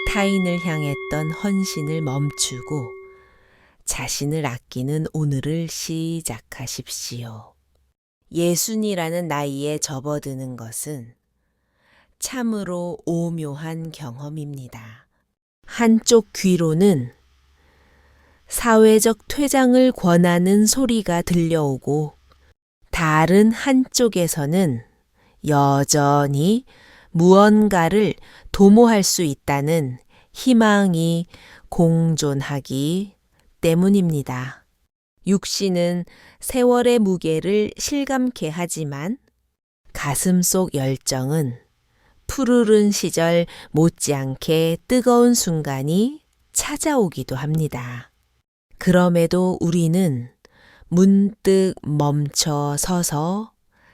타인을 향했던 헌신을 멈추고 자신을 아끼는 오늘을 시작하십시오. 예순이라는 나이에 접어드는 것은 참으로 오묘한 경험입니다. 한쪽 귀로는 사회적 퇴장을 권하는 소리가 들려오고 다른 한쪽에서는 여전히 무언가를 도모할 수 있다는 희망이 공존하기 때문입니다. 육신은 세월의 무게를 실감케 하지만 가슴 속 열정은 푸르른 시절 못지않게 뜨거운 순간이 찾아오기도 합니다. 그럼에도 우리는 문득 멈춰 서서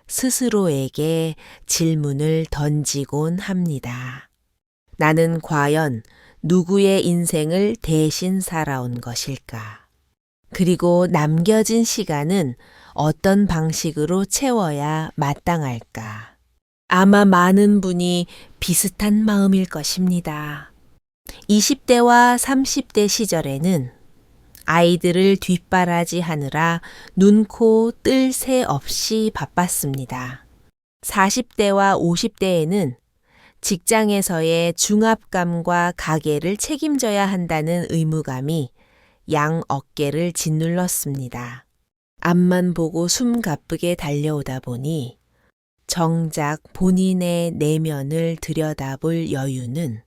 스스로에게 질문을 던지곤 합니다. 나는 과연 누구의 인생을 대신 살아온 것일까? 그리고 남겨진 시간은 어떤 방식으로 채워야 마땅할까? 아마 많은 분이 비슷한 마음일 것입니다. 20대와 30대 시절에는 아이들을 뒷바라지하느라 눈코 뜰 새 없이 바빴습니다. 40대와 50대에는 직장에서의 중압감과 가계를 책임져야 한다는 의무감이 양 어깨를 짓눌렀습니다. 앞만 보고 숨 가쁘게 달려오다 보니 정작 본인의 내면을 들여다볼 여유는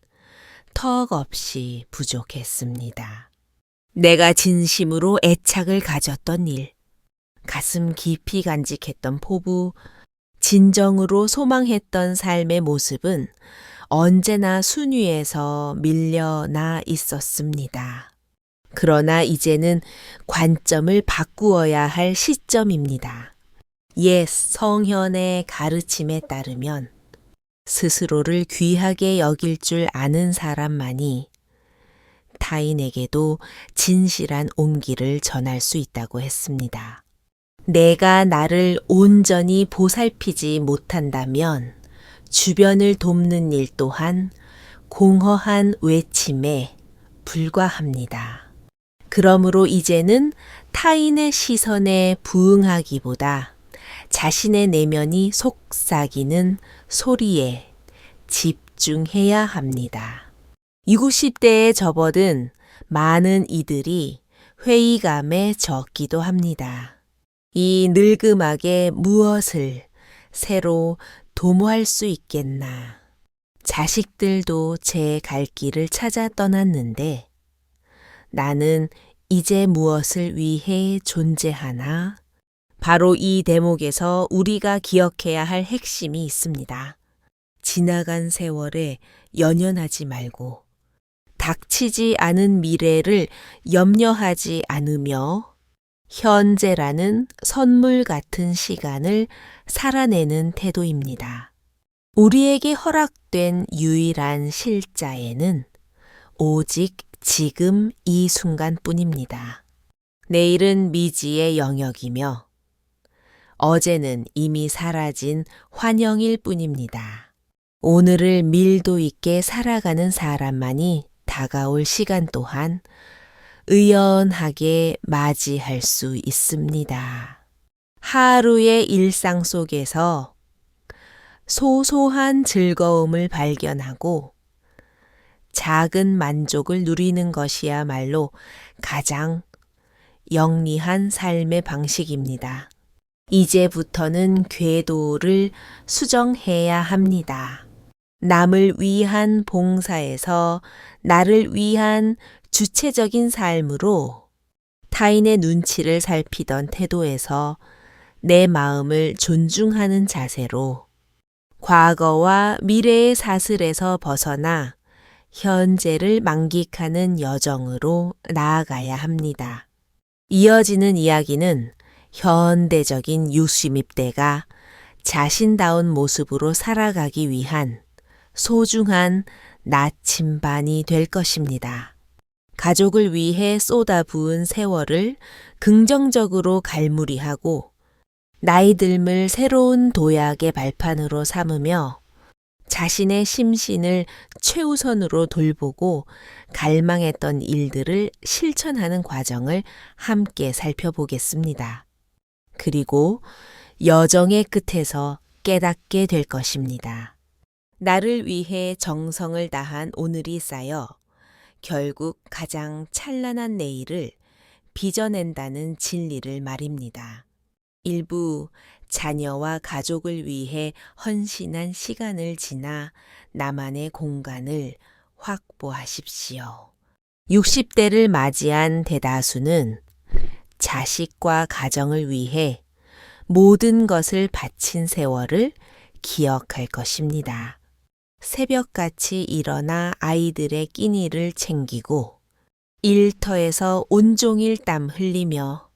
턱없이 부족했습니다. 내가 진심으로 애착을 가졌던 일, 가슴 깊이 간직했던 포부, 진정으로 소망했던 삶의 모습은 언제나 순위에서 밀려나 있었습니다. 그러나 이제는 관점을 바꾸어야 할 시점입니다. 옛 성현의 가르침에 따르면 스스로를 귀하게 여길 줄 아는 사람만이 타인에게도 진실한 온기를 전할 수 있다고 했습니다. 내가 나를 온전히 보살피지 못한다면 주변을 돕는 일 또한 공허한 외침에 불과합니다. 그러므로 이제는 타인의 시선에 부응하기보다 자신의 내면이 속삭이는 소리에 집중해야 합니다. 60대에 접어든 많은 이들이 회의감에 젖기도 합니다. 이 늙음하게 무엇을 새로 도모할 수 있겠나. 자식들도 제 갈 길을 찾아 떠났는데 나는 이제 무엇을 위해 존재하나? 바로 이 대목에서 우리가 기억해야 할 핵심이 있습니다. 지나간 세월에 연연하지 말고 닥치지 않은 미래를 염려하지 않으며 현재라는 선물 같은 시간을 살아내는 태도입니다. 우리에게 허락된 유일한 실자에는 오직 지금 이 순간뿐입니다. 내일은 미지의 영역이며 어제는 이미 사라진 환영일 뿐입니다. 오늘을 밀도 있게 살아가는 사람만이 다가올 시간 또한 의연하게 맞이할 수 있습니다. 하루의 일상 속에서 소소한 즐거움을 발견하고 작은 만족을 누리는 것이야말로 가장 영리한 삶의 방식입니다. 이제부터는 궤도를 수정해야 합니다. 남을 위한 봉사에서 나를 위한 주체적인 삶으로 타인의 눈치를 살피던 태도에서 내 마음을 존중하는 자세로 과거와 미래의 사슬에서 벗어나 현재를 만끽하는 여정으로 나아가야 합니다. 이어지는 이야기는 현대적인 60입대가 자신다운 모습으로 살아가기 위한 소중한 나침반이 될 것입니다. 가족을 위해 쏟아부은 세월을 긍정적으로 갈무리하고 나이 듦을 새로운 도약의 발판으로 삼으며 자신의 심신을 최우선으로 돌보고 갈망했던 일들을 실천하는 과정을 함께 살펴보겠습니다. 그리고 여정의 끝에서 깨닫게 될 것입니다. 나를 위해 정성을 다한 오늘이 쌓여 결국 가장 찬란한 내일을 빚어낸다는 진리를 말입니다. 일부 자녀와 가족을 위해 헌신한 시간을 지나 나만의 공간을 확보하십시오. 60대를 맞이한 대다수는 자식과 가정을 위해 모든 것을 바친 세월을 기억할 것입니다. 새벽같이 일어나 아이들의 끼니를 챙기고 일터에서 온종일 땀 흘리며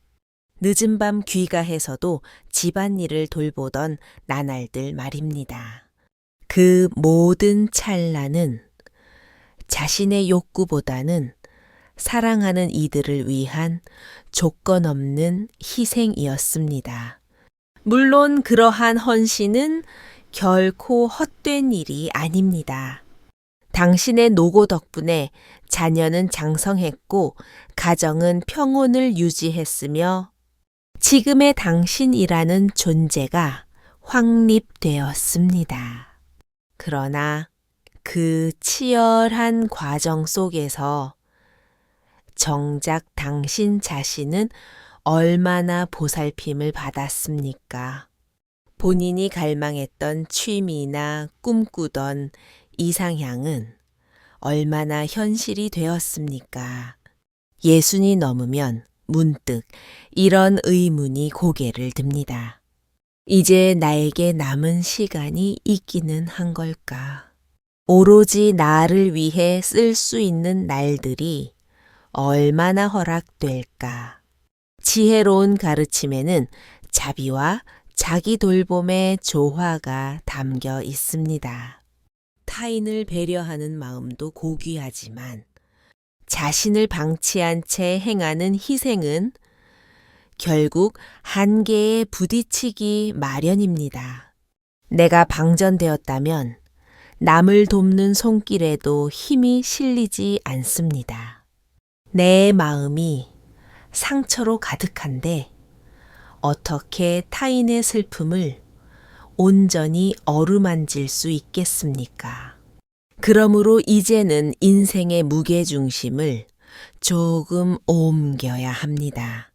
늦은 밤 귀가해서도 집안일을 돌보던 나날들 말입니다. 그 모든 찰나는 자신의 욕구보다는 사랑하는 이들을 위한 조건 없는 희생이었습니다. 물론 그러한 헌신은 결코 헛된 일이 아닙니다. 당신의 노고 덕분에 자녀는 장성했고 가정은 평온을 유지했으며 지금의 당신이라는 존재가 확립되었습니다. 그러나 그 치열한 과정 속에서 정작 당신 자신은 얼마나 보살핌을 받았습니까? 본인이 갈망했던 취미나 꿈꾸던 이상향은 얼마나 현실이 되었습니까? 예순이 넘으면 문득 이런 의문이 고개를 듭니다. 이제 나에게 남은 시간이 있기는 한 걸까? 오로지 나를 위해 쓸 수 있는 날들이 얼마나 허락될까? 지혜로운 가르침에는 자비와 자기 돌봄의 조화가 담겨 있습니다. 타인을 배려하는 마음도 고귀하지만 자신을 방치한 채 행하는 희생은 결국 한계에 부딪히기 마련입니다. 내가 방전되었다면 남을 돕는 손길에도 힘이 실리지 않습니다. 내 마음이 상처로 가득한데 어떻게 타인의 슬픔을 온전히 어루만질 수 있겠습니까? 그러므로 이제는 인생의 무게중심을 조금 옮겨야 합니다.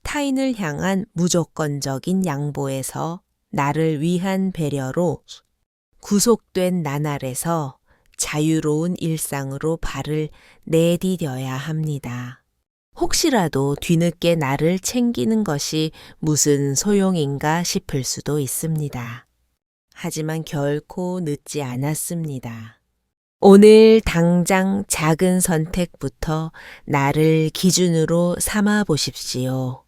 타인을 향한 무조건적인 양보에서 나를 위한 배려로 구속된 나날에서 자유로운 일상으로 발을 내디뎌야 합니다. 혹시라도 뒤늦게 나를 챙기는 것이 무슨 소용인가 싶을 수도 있습니다. 하지만 결코 늦지 않았습니다. 오늘 당장 작은 선택부터 나를 기준으로 삼아 보십시오.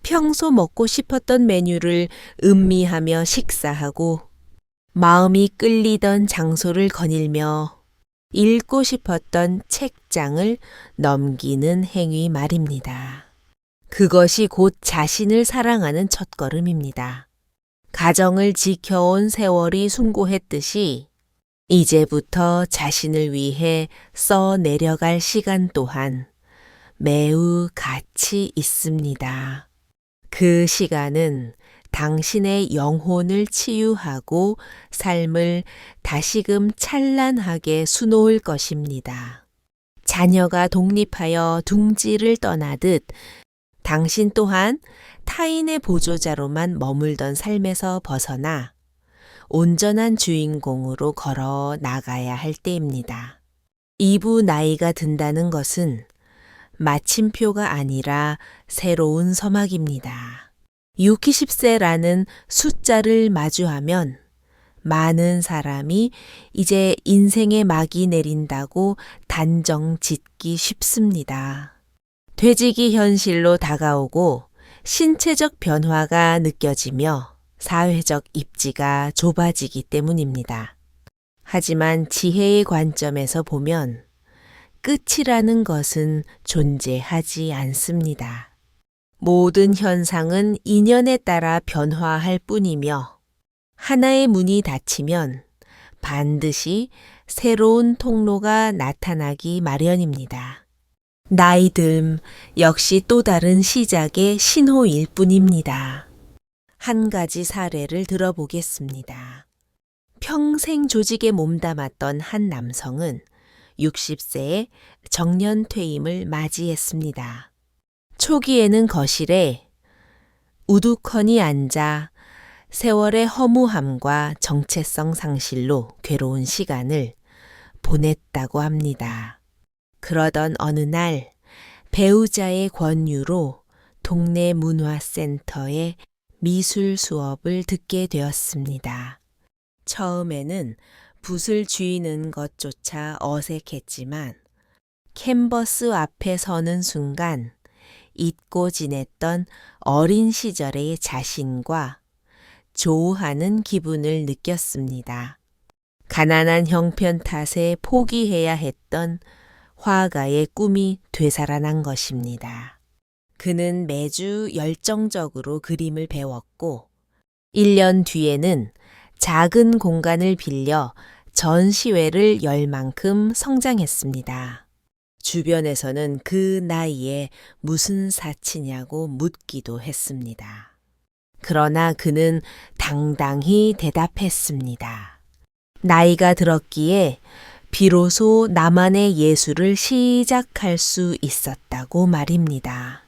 평소 먹고 싶었던 메뉴를 음미하며 식사하고 마음이 끌리던 장소를 거닐며 읽고 싶었던 책장을 넘기는 행위 말입니다. 그것이 곧 자신을 사랑하는 첫걸음입니다. 가정을 지켜온 세월이 숭고했듯이 이제부터 자신을 위해 써 내려갈 시간 또한 매우 가치 있습니다. 그 시간은 당신의 영혼을 치유하고 삶을 다시금 찬란하게 수놓을 것입니다. 자녀가 독립하여 둥지를 떠나듯 당신 또한 타인의 보조자로만 머물던 삶에서 벗어나 온전한 주인공으로 걸어 나가야 할 때입니다. 이부 나이가 든다는 것은 마침표가 아니라 새로운 서막입니다. 60세라는 숫자를 마주하면 많은 사람이 이제 인생의 막이 내린다고 단정 짓기 쉽습니다. 퇴직이 현실로 다가오고 신체적 변화가 느껴지며 사회적 입지가 좁아지기 때문입니다. 하지만 지혜의 관점에서 보면 끝이라는 것은 존재하지 않습니다. 모든 현상은 인연에 따라 변화할 뿐이며 하나의 문이 닫히면 반드시 새로운 통로가 나타나기 마련입니다. 나이듦 역시 또 다른 시작의 신호일 뿐입니다. 한 가지 사례를 들어보겠습니다. 평생 조직에 몸담았던 한 남성은 60세에 정년 퇴임을 맞이했습니다. 초기에는 거실에 우두커니 앉아 세월의 허무함과 정체성 상실로 괴로운 시간을 보냈다고 합니다. 그러던 어느 날 배우자의 권유로 동네 문화센터에 미술 수업을 듣게 되었습니다. 처음에는 붓을 쥐는 것조차 어색했지만 캔버스 앞에 서는 순간 잊고 지냈던 어린 시절의 자신과 조우하는 기분을 느꼈습니다. 가난한 형편 탓에 포기해야 했던 화가의 꿈이 되살아난 것입니다. 그는 매주 열정적으로 그림을 배웠고 1년 뒤에는 작은 공간을 빌려 전시회를 열 만큼 성장했습니다. 주변에서는 그 나이에 무슨 사치냐고 묻기도 했습니다. 그러나 그는 당당히 대답했습니다. 나이가 들었기에 비로소 나만의 예술을 시작할 수 있었다고 말입니다.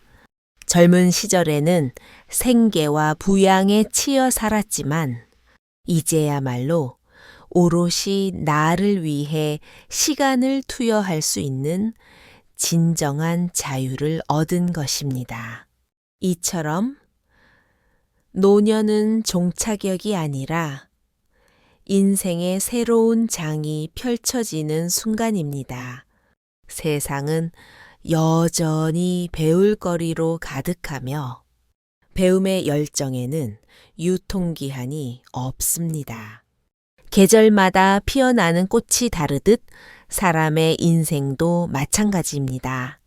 젊은 시절에는 생계와 부양에 치여 살았지만 이제야말로 오롯이 나를 위해 시간을 투여할 수 있는 진정한 자유를 얻은 것입니다. 이처럼 노년은 종착역이 아니라 인생의 새로운 장이 펼쳐지는 순간입니다. 세상은 여전히 배울 거리로 가득하며 배움의 열정에는 유통기한이 없습니다. 계절마다 피어나는 꽃이 다르듯 사람의 인생도 마찬가지입니다.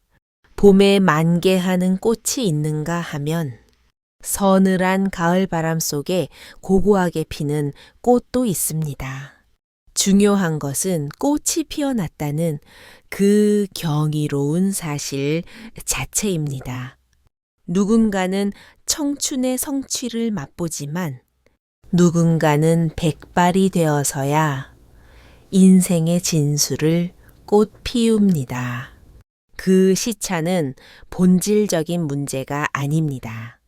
봄에 만개하는 꽃이 있는가 하면 서늘한 가을바람 속에 고고하게 피는 꽃도 있습니다. 중요한 것은 꽃이 피어났다는 그 경이로운 사실 자체입니다. 누군가는 청춘의 성취를 맛보지만 누군가는 백발이 되어서야 인생의 진수를 꽃 피웁니다. 그 시차는 본질적인 문제가 아닙니다.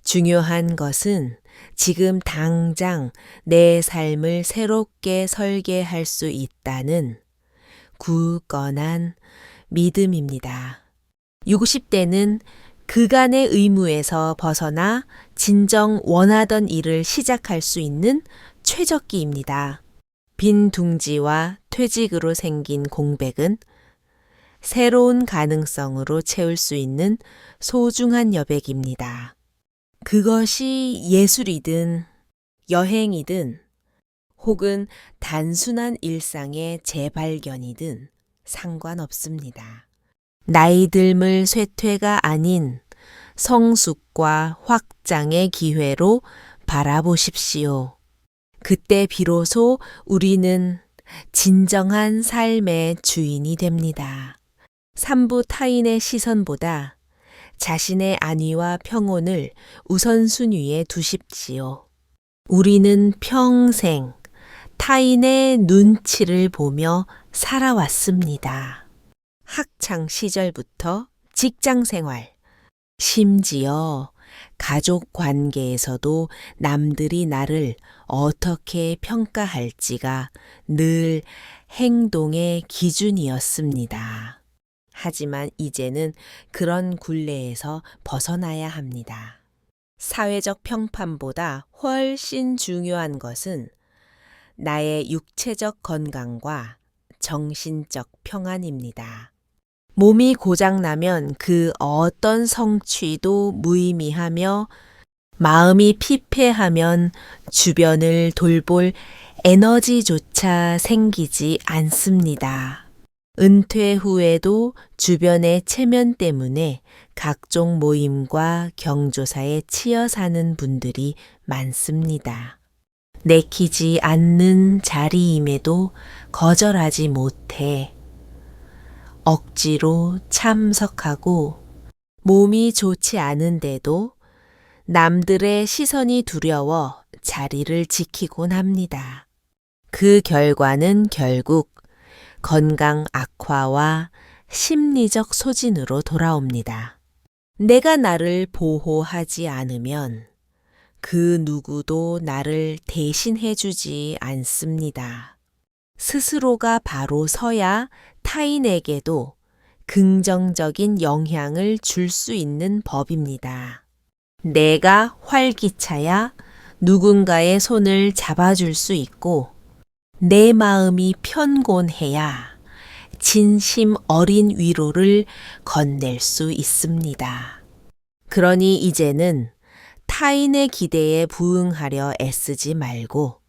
중요한 것은 지금 당장 내 삶을 새롭게 설계할 수 있다는 굳건한 믿음입니다. 60대는 그간의 의무에서 벗어나 진정 원하던 일을 시작할 수 있는 최적기입니다. 빈 둥지와 퇴직으로 생긴 공백은 새로운 가능성으로 채울 수 있는 소중한 여백입니다. 그것이 예술이든 여행이든 혹은 단순한 일상의 재발견이든 상관없습니다. 나이듦을 쇠퇴가 아닌 성숙과 확장의 기회로 바라보십시오. 그때 비로소 우리는 진정한 삶의 주인이 됩니다. 삼부 타인의 시선보다 자신의 안위와 평온을 우선순위에 두십시오. 우리는 평생 타인의 눈치를 보며 살아왔습니다. 학창 시절부터 직장 생활, 심지어 가족 관계에서도 남들이 나를 어떻게 평가할지가 늘 행동의 기준이었습니다. 하지만 이제는 그런 굴레에서 벗어나야 합니다. 사회적 평판보다 훨씬 중요한 것은 나의 육체적 건강과 정신적 평안입니다. 몸이 고장나면 그 어떤 성취도 무의미하며 마음이 피폐하면 주변을 돌볼 에너지조차 생기지 않습니다. 은퇴 후에도 주변의 체면 때문에 각종 모임과 경조사에 치여 사는 분들이 많습니다. 내키지 않는 자리임에도 거절하지 못해 억지로 참석하고 몸이 좋지 않은데도 남들의 시선이 두려워 자리를 지키곤 합니다. 그 결과는 결국 건강 악화와 심리적 소진으로 돌아옵니다. 내가 나를 보호하지 않으면 그 누구도 나를 대신해주지 않습니다. 스스로가 바로 서야 타인에게도 긍정적인 영향을 줄 수 있는 법입니다. 내가 활기차야 누군가의 손을 잡아줄 수 있고 내 마음이 편곤해야 진심 어린 위로를 건넬 수 있습니다. 그러니 이제는 타인의 기대에 부응하려 애쓰지 말고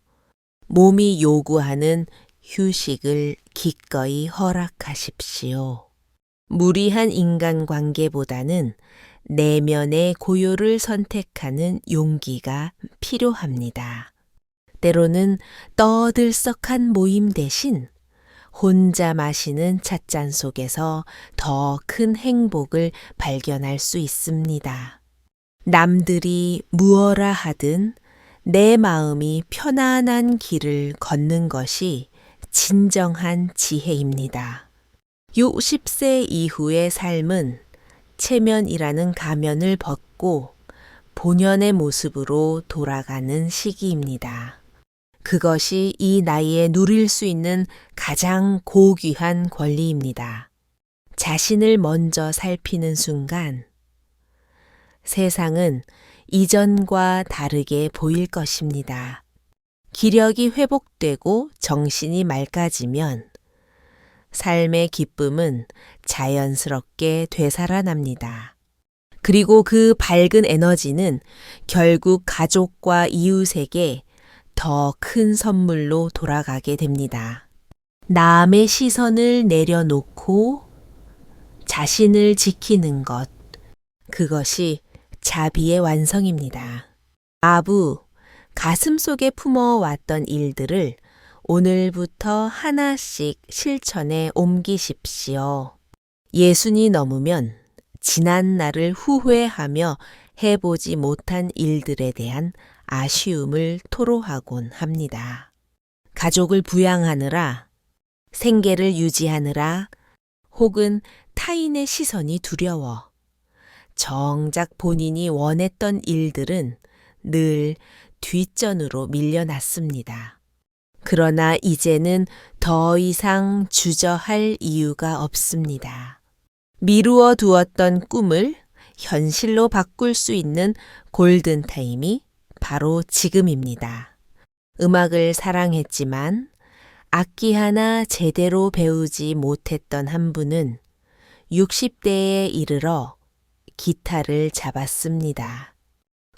몸이 요구하는 휴식을 기꺼이 허락하십시오. 무리한 인간관계보다는 내면의 고요를 선택하는 용기가 필요합니다. 때로는 떠들썩한 모임 대신 혼자 마시는 찻잔 속에서 더 큰 행복을 발견할 수 있습니다. 남들이 무엇라 하든 내 마음이 편안한 길을 걷는 것이 진정한 지혜입니다. 60세 이후의 삶은 체면이라는 가면을 벗고 본연의 모습으로 돌아가는 시기입니다. 그것이 이 나이에 누릴 수 있는 가장 고귀한 권리입니다. 자신을 먼저 살피는 순간 세상은 이전과 다르게 보일 것입니다. 기력이 회복되고 정신이 맑아지면 삶의 기쁨은 자연스럽게 되살아납니다. 그리고 그 밝은 에너지는 결국 가족과 이웃에게 더 큰 선물로 돌아가게 됩니다. 남의 시선을 내려놓고 자신을 지키는 것, 그것이 자비의 완성입니다. 아부, 가슴 속에 품어왔던 일들을 오늘부터 하나씩 실천에 옮기십시오. 60이 넘으면 지난 날을 후회하며 해보지 못한 일들에 대한 아쉬움을 토로하곤 합니다. 가족을 부양하느라, 생계를 유지하느라, 혹은 타인의 시선이 두려워 정작 본인이 원했던 일들은 늘 뒷전으로 밀려났습니다. 그러나 이제는 더 이상 주저할 이유가 없습니다. 미루어 두었던 꿈을 현실로 바꿀 수 있는 골든타임이 바로 지금입니다. 음악을 사랑했지만 악기 하나 제대로 배우지 못했던 한 분은 60대에 이르러 기타를 잡았습니다.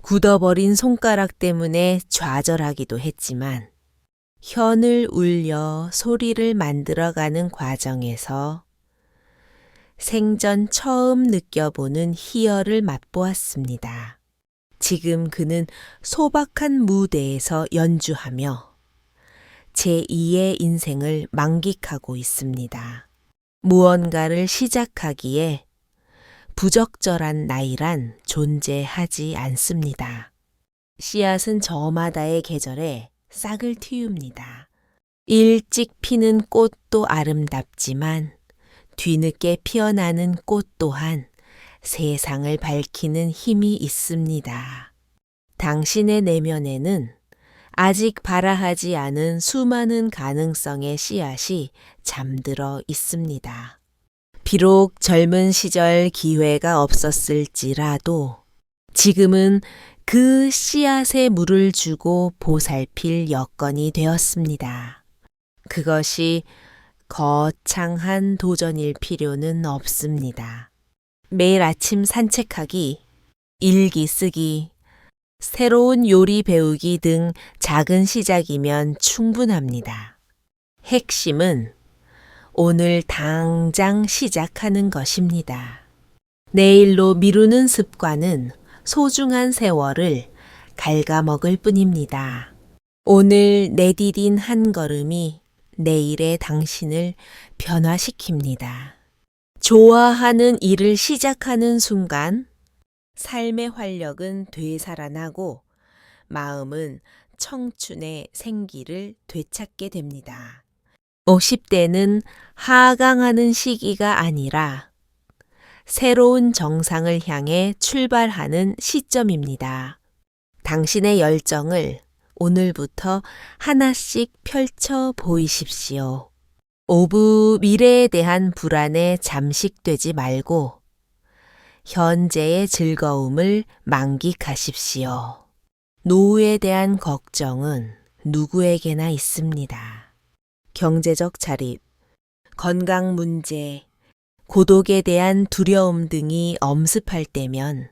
굳어버린 손가락 때문에 좌절하기도 했지만 현을 울려 소리를 만들어가는 과정에서 생전 처음 느껴보는 희열을 맛보았습니다. 지금 그는 소박한 무대에서 연주하며 제2의 인생을 만끽하고 있습니다. 무언가를 시작하기에 부적절한 나이란 존재하지 않습니다. 씨앗은 저마다의 계절에 싹을 틔웁니다. 일찍 피는 꽃도 아름답지만 뒤늦게 피어나는 꽃 또한 세상을 밝히는 힘이 있습니다. 당신의 내면에는 아직 발아하지 않은 수많은 가능성의 씨앗이 잠들어 있습니다. 비록 젊은 시절 기회가 없었을지라도 지금은 그 씨앗에 물을 주고 보살필 여건이 되었습니다. 그것이 거창한 도전일 필요는 없습니다. 매일 아침 산책하기, 일기 쓰기, 새로운 요리 배우기 등 작은 시작이면 충분합니다. 핵심은 오늘 당장 시작하는 것입니다. 내일로 미루는 습관은 소중한 세월을 갉아먹을 뿐입니다. 오늘 내디딘 한 걸음이 내일의 당신을 변화시킵니다. 좋아하는 일을 시작하는 순간 삶의 활력은 되살아나고 마음은 청춘의 생기를 되찾게 됩니다. 50대는 하강하는 시기가 아니라 새로운 정상을 향해 출발하는 시점입니다. 당신의 열정을 오늘부터 하나씩 펼쳐 보이십시오. 오부 미래에 대한 불안에 잠식되지 말고 현재의 즐거움을 만끽하십시오. 노후에 대한 걱정은 누구에게나 있습니다. 경제적 자립, 건강 문제, 고독에 대한 두려움 등이 엄습할 때면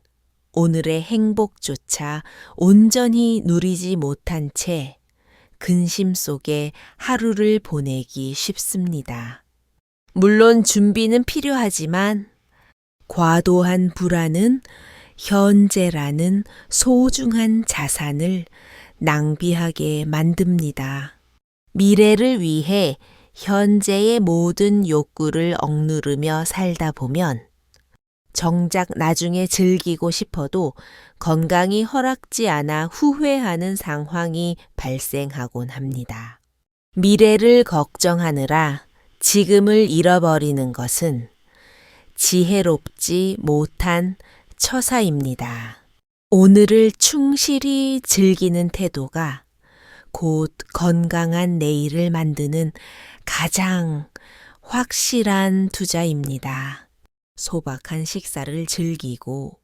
오늘의 행복조차 온전히 누리지 못한 채 근심 속에 하루를 보내기 쉽습니다. 물론 준비는 필요하지만 과도한 불안은 현재라는 소중한 자산을 낭비하게 만듭니다. 미래를 위해 현재의 모든 욕구를 억누르며 살다 보면 정작 나중에 즐기고 싶어도 건강이 허락지 않아 후회하는 상황이 발생하곤 합니다. 미래를 걱정하느라 지금을 잃어버리는 것은 지혜롭지 못한 처사입니다. 오늘을 충실히 즐기는 태도가 곧 건강한 내일을 만드는 가장 확실한 투자입니다. 소박한 식사를 즐기고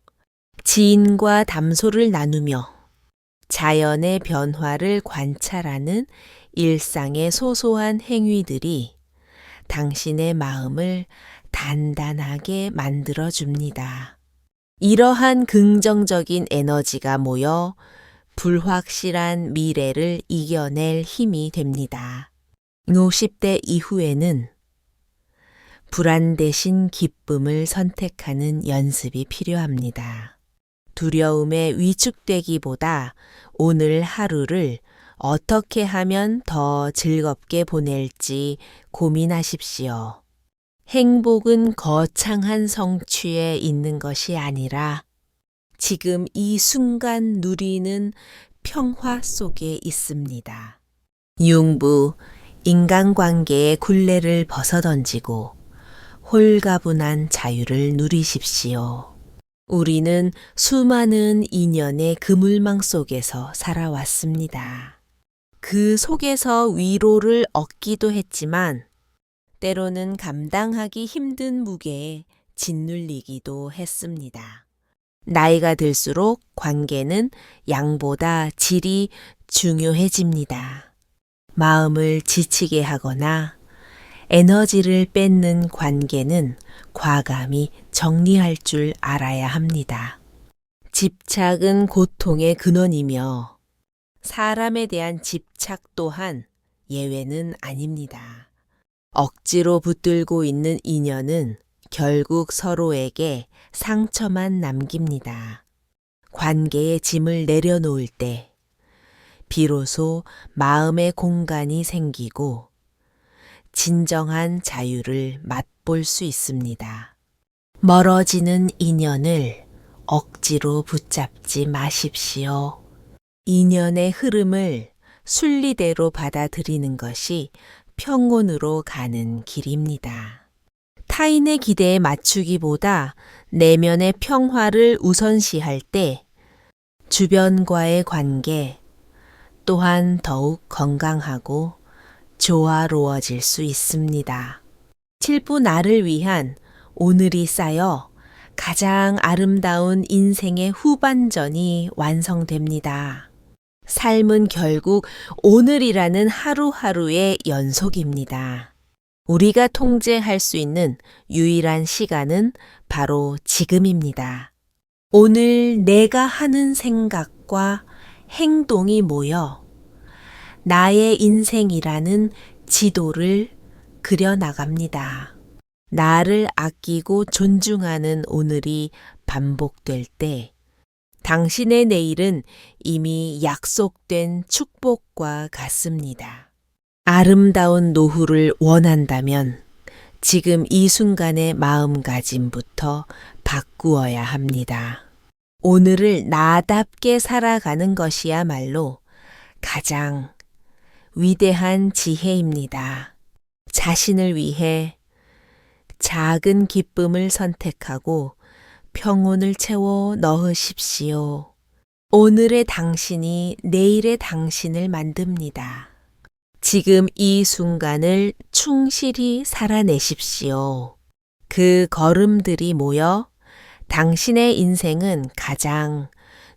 지인과 담소를 나누며 자연의 변화를 관찰하는 일상의 소소한 행위들이 당신의 마음을 단단하게 만들어줍니다. 이러한 긍정적인 에너지가 모여 불확실한 미래를 이겨낼 힘이 됩니다. 50대 이후에는 불안 대신 기쁨을 선택하는 연습이 필요합니다. 두려움에 위축되기보다 오늘 하루를 어떻게 하면 더 즐겁게 보낼지 고민하십시오. 행복은 거창한 성취에 있는 것이 아니라 지금 이 순간 누리는 평화 속에 있습니다. 융부, 인간관계의 굴레를 벗어던지고 홀가분한 자유를 누리십시오. 우리는 수많은 인연의 그물망 속에서 살아왔습니다. 그 속에서 위로를 얻기도 했지만 때로는 감당하기 힘든 무게에 짓눌리기도 했습니다. 나이가 들수록 관계는 양보다 질이 중요해집니다. 마음을 지치게 하거나 에너지를 뺏는 관계는 과감히 정리할 줄 알아야 합니다. 집착은 고통의 근원이며 사람에 대한 집착 또한 예외는 아닙니다. 억지로 붙들고 있는 인연은 결국 서로에게 상처만 남깁니다. 관계의 짐을 내려놓을 때 비로소 마음의 공간이 생기고 진정한 자유를 맛볼 수 있습니다. 멀어지는 인연을 억지로 붙잡지 마십시오. 인연의 흐름을 순리대로 받아들이는 것이 평온으로 가는 길입니다. 타인의 기대에 맞추기보다 내면의 평화를 우선시할 때 주변과의 관계 또한 더욱 건강하고 조화로워질 수 있습니다. 칠부 나를 위한 오늘이 쌓여 가장 아름다운 인생의 후반전이 완성됩니다. 삶은 결국 오늘이라는 하루하루의 연속입니다. 우리가 통제할 수 있는 유일한 시간은 바로 지금입니다. 오늘 내가 하는 생각과 행동이 모여 나의 인생이라는 지도를 그려나갑니다. 나를 아끼고 존중하는 오늘이 반복될 때 당신의 내일은 이미 약속된 축복과 같습니다. 아름다운 노후를 원한다면 지금 이 순간의 마음가짐부터 바꾸어야 합니다. 오늘을 나답게 살아가는 것이야말로 가장 위대한 지혜입니다. 자신을 위해 작은 기쁨을 선택하고 평온을 채워 넣으십시오. 오늘의 당신이 내일의 당신을 만듭니다. 지금 이 순간을 충실히 살아내십시오. 그 걸음들이 모여 당신의 인생은 가장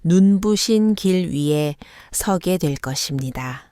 눈부신 길 위에 서게 될 것입니다.